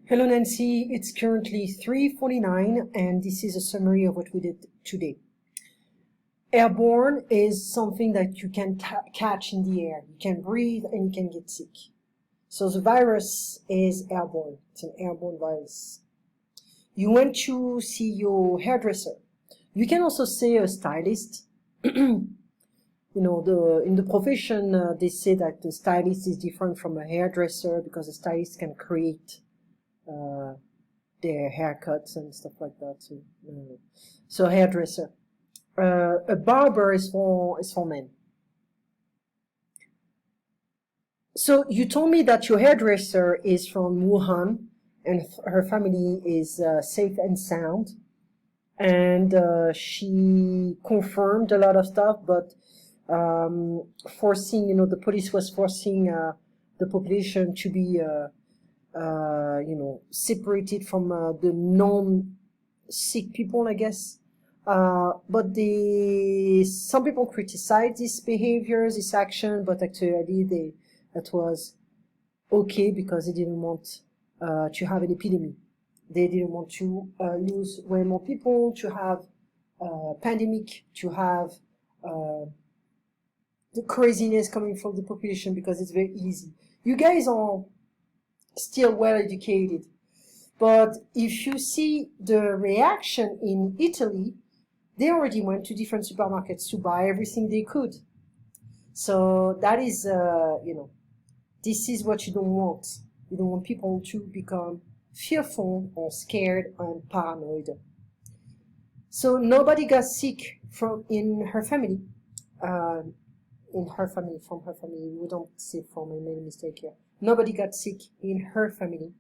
Hello Nancy, it's currently 3:49 and this is a summary of what we did today. Airborne is something that you can catch in the air. You can breathe and you can get sick. So the virus is airborne. It's an airborne virus. You went to see your hairdresser. You can also say a stylist. You know, in the profession, they say that the stylist is different from a hairdresser because a stylist can create their haircuts and stuff like that. So hairdresser. A barber is for men. So you told me that your hairdresser is from Wuhan and her family is safe and sound, and she confirmed a lot of stuff, but forcing, the police was forcing the population to be separated from the non-sick people, I guess. But some people criticize this behavior, this action, but actually that was okay because they didn't want to have an epidemic. They didn't want to lose way more people, to have a pandemic, to have the craziness coming from the population, because it's very easy. You guys are still well educated, but if you see the reaction in Italy, they already went to different supermarkets to buy everything they could. So that is, this is what you don't want. You don't want people to become fearful or scared and paranoid. So nobody got sick from her family. From her family. We don't say from, I made a mistake here. Nobody got sick in her family.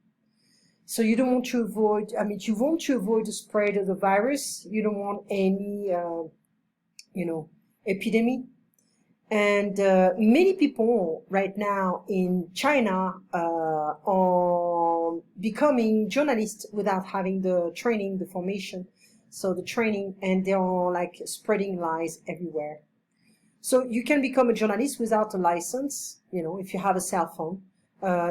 So you don't want to avoid, you want to avoid the spread of the virus. You don't want any, epidemic. And many people right now in China are becoming journalists without having the training, the formation. So the training, and they are like spreading lies everywhere. So you can become a journalist without a license, if you have a cell phone.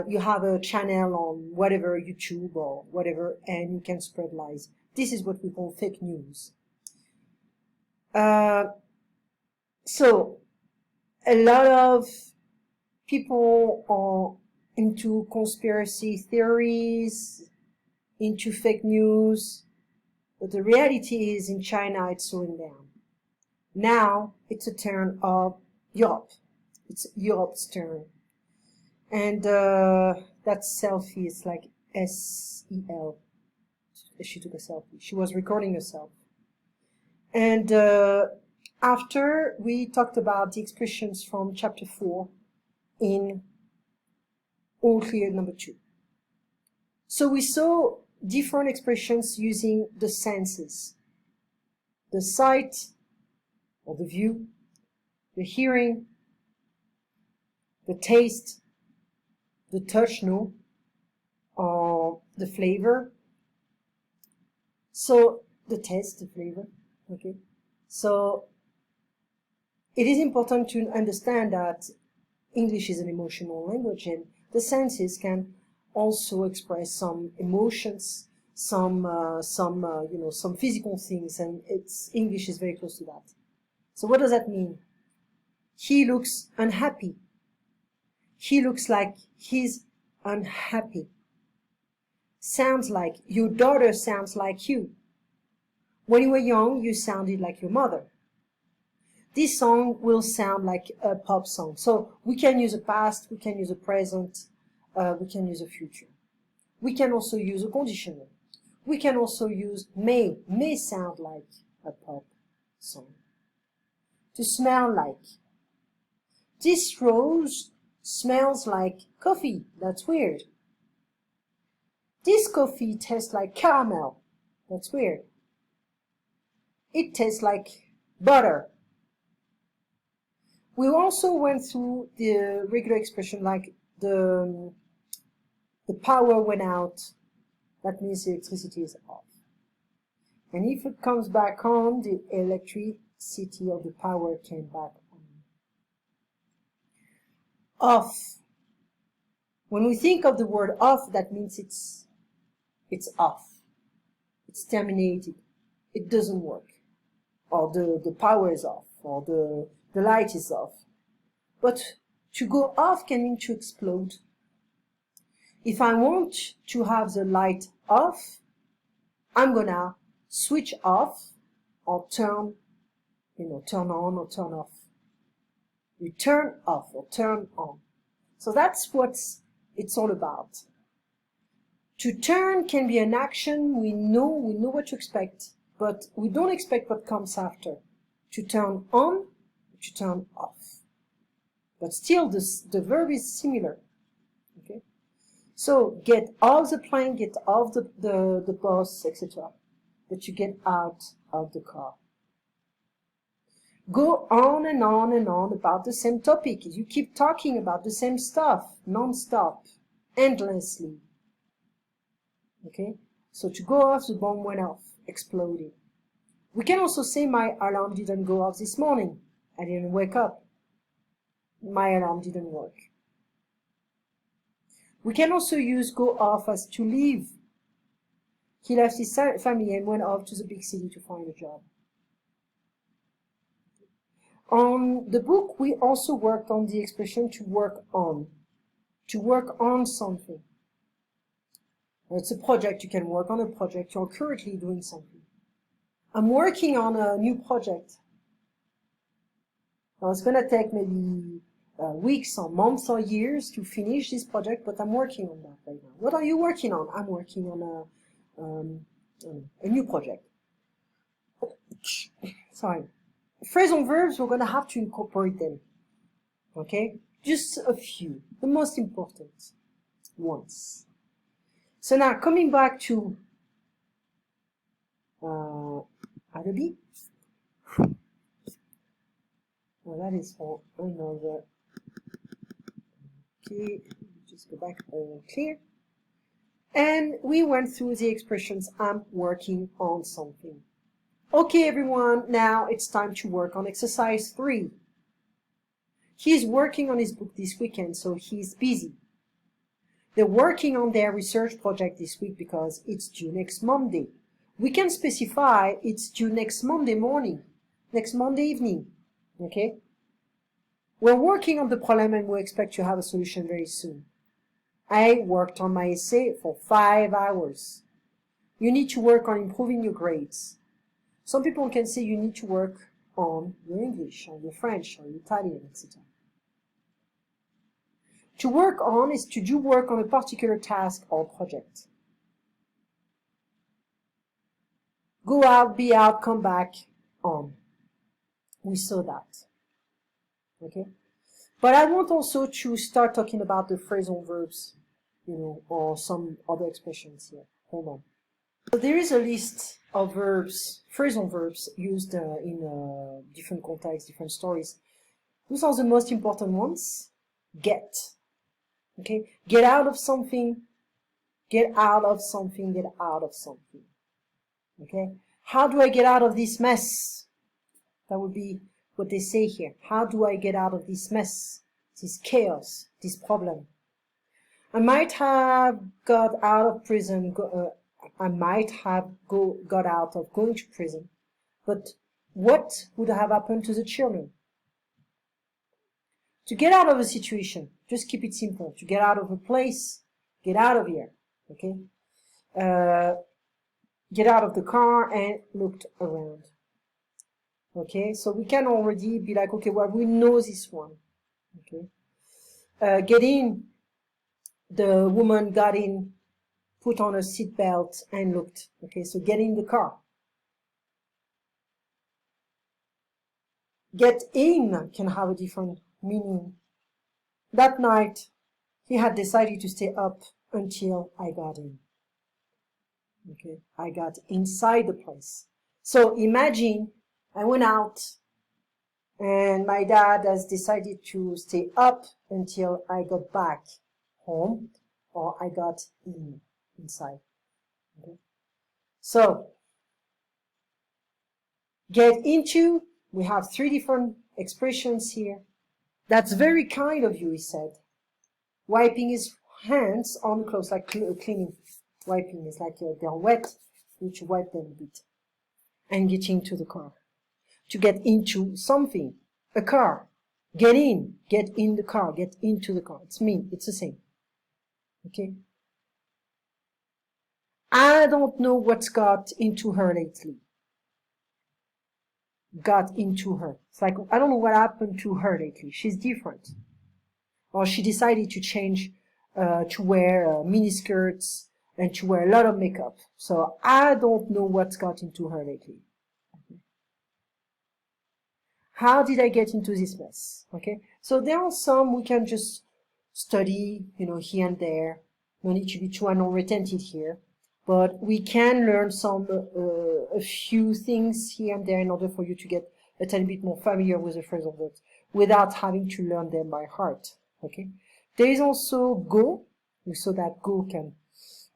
You have a channel on whatever, YouTube or whatever, and you can spread lies. This is what we call fake news. So a lot of people are into conspiracy theories, into fake news, but the reality is in China it's slowing down. Now it's a turn of Europe. It's Europe's turn. And that selfie is like S-E-L. She took a selfie. She was recording herself. And after we talked about the expressions from chapter 4 in All Clear number 2. So we saw different expressions using the senses. The sight, or the view, the hearing, the taste, the touch, or the flavor. So the taste, the flavor, okay. So it is important to understand that English is an emotional language, and the senses can also express some emotions, some physical things, and English is very close to that. So what does that mean? He looks unhappy. He looks like he's unhappy. Sounds like, your daughter sounds like you. When you were young, you sounded like your mother. This song will sound like a pop song. So we can use a past, we can use a present, we can use a future. We can also use a conditional. We can also use may sound like a pop song. To smell like. This rose smells like coffee. That's weird. This coffee tastes like caramel. That's weird. It tastes like butter. We also went through the regular expression like the power went out. That means the electricity is off. And if it comes back on, the electricity of the power came back on. Off. When we think of the word off, that means it's it's off, it's terminated, it doesn't work, or the power is off, or the light is off. But to go off can mean to explode. If I want to have the light off, I'm gonna switch off or turn on or turn off. You turn off or turn on. So that's what it's all about. To turn can be an action. We know what to expect, but we don't expect what comes after. To turn on, to turn off. But still, the verb is similar. Okay. So get off the plane, get off the bus, etc. But you get out of the car. Go on and on and on about the same topic. You keep talking about the same stuff, non-stop, endlessly. Okay? So to go off, the bomb went off, exploded. We can also say my alarm didn't go off this morning. I didn't wake up. My alarm didn't work. We can also use go off as to leave. He left his family and went off to the big city to find a job. On the book, we also worked on the expression to work on something. It's a project. You can work on a project. You're currently doing something. I'm working on a new project. Now, it's going to take maybe weeks or months or years to finish this project, but I'm working on that right now. What are you working on? I'm working on a new project. Sorry. Phrasal verbs, we're going to have to incorporate them. Okay? Just a few. The most important ones. So now, coming back to Adobe. Well, that is for another. Okay, just go back all clear. And we went through the expressions, I'm working on something. Okay, everyone, now it's time to work on exercise 3. He's working on his book this weekend, so he's busy. They're working on their research project this week because it's due next Monday. We can specify it's due next Monday morning, next Monday evening, okay? We're working on the problem and we expect to have a solution very soon. I worked on my essay for 5 hours. You need to work on improving your grades. Some people can say you need to work on your English, or your French, or your Italian, etc. To work on is to do work on a particular task or project. Go out, be out, come back, on. We saw that. Okay? But I want also to start talking about the phrasal verbs, or some other expressions here. Hold on. So there is a list of verbs, phrasal verbs, used in different contexts, different stories. Those are the most important ones. Get. Okay? Get out of something. Get out of something. Get out of something. Okay? How do I get out of this mess? That would be what they say here. How do I get out of this mess? This chaos, this problem? I might have got out of prison, I might have got out of going to prison, but what would have happened to the children? To get out of a situation, just keep it simple. To get out of a place, get out of here, okay? Get out of the car and looked around. Okay, so we can already be like, okay, well, we know this one. Okay, get in. The woman got in, put on a seatbelt and looked. Okay, so get in the car. Get in can have a different meaning. That night, he had decided to stay up until I got in. Okay, I got inside the place. So imagine I went out and my dad has decided to stay up until I got back home, or I got inside. Okay. So, get into, we have 3 different expressions here. That's very kind of you, he said. Wiping his hands on clothes, like cleaning. Wiping is like they're wet, you need to wipe them a bit. And get into the car. To get into something, a car. Get in the car, get into the car. It's me, it's the same. Okay? I don't know what's got into her lately. Got into her. It's like, I don't know what happened to her lately. She's different. Or she decided to change, to wear miniskirts and to wear a lot of makeup. So I don't know what's got into her lately. Okay. How did I get into this mess? Okay. So there are some we can just study, here and there. No need to be too unretentive here. But we can learn a few things here and there in order for you to get a tiny bit more familiar with the phrasal verbs without having to learn them by heart. Okay. There is also go. We saw that go can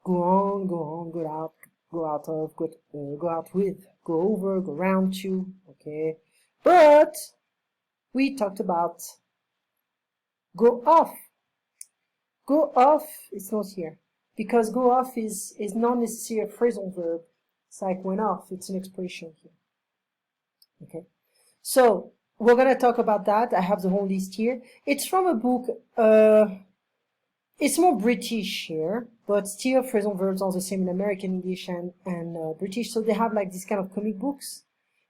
go on, go out, go out of, go out with, go over, go round to. Okay. But we talked about go off. Go off is not here. Because go off is not necessarily a phrasal verb. It's like went off. It's an expression here. Okay. So we're going to talk about that. I have the whole list here. It's from a book. It's more British here, but still phrasal verbs are the same in American English and British. So they have like this kind of comic books.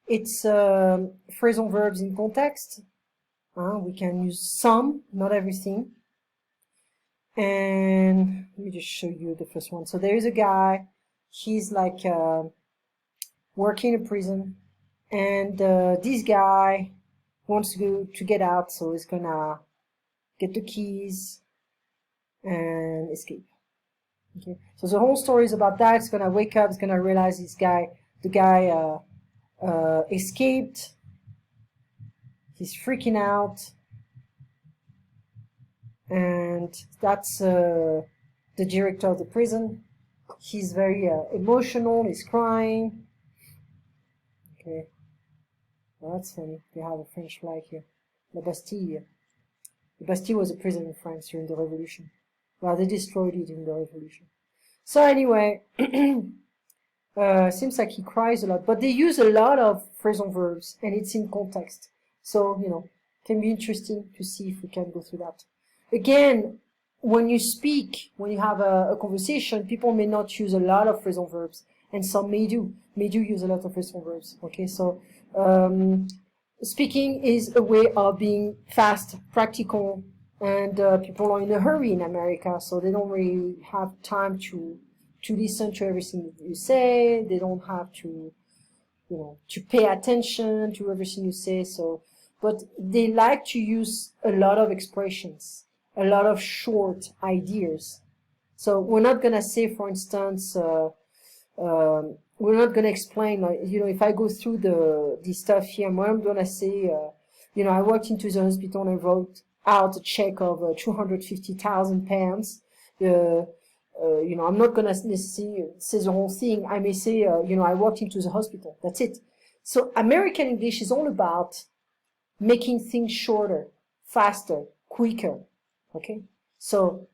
It's phrasal verbs in context. We can use some, not everything. And let me just show you the first one. So there is a guy, he's like working in a prison, and this guy wants to get out, so he's gonna get the keys and escape. Okay, so the whole story is about that. He's gonna wake up, he's gonna realize the guy escaped. He's freaking out. And that's the director of the prison. He's very emotional, he's crying. Okay. Well, that's funny. They have a French flag here. La Bastille. The Bastille was a prison in France during the Revolution. Well, they destroyed it in the Revolution. So anyway, seems like he cries a lot. But they use a lot of phrasal verbs, and it's in context. So, can be interesting to see if we can go through that. Again, when you speak, when you have a conversation, people may not use a lot of phrasal verbs, and some may do use a lot of phrasal verbs. Okay, so speaking is a way of being fast, practical, and people are in a hurry in America, so they don't really have time to listen to everything that you say. They don't have to, to pay attention to everything you say. So, but they like to use a lot of expressions. A lot of short ideas. So we're not going to say, for instance, we're not going to explain, if I go through the stuff here, what I'm going to say, I walked into the hospital and I wrote out a check of 250,000 pounds. I'm not going to necessarily say the whole thing. I may say, I walked into the hospital. That's it. So American English is all about making things shorter, faster, quicker. Okay, so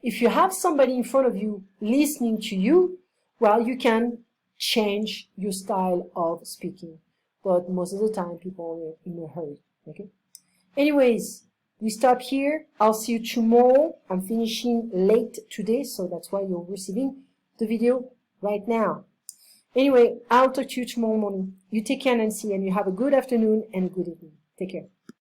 if you have somebody in front of you listening to you, well, you can change your style of speaking. But most of the time, people are in a hurry. Okay. Anyways, we stop here. I'll see you tomorrow. I'm finishing late today, so that's why you're receiving the video right now. Anyway, I'll talk to you tomorrow morning. You take care, Nancy, and you have a good afternoon and a good evening. Take care.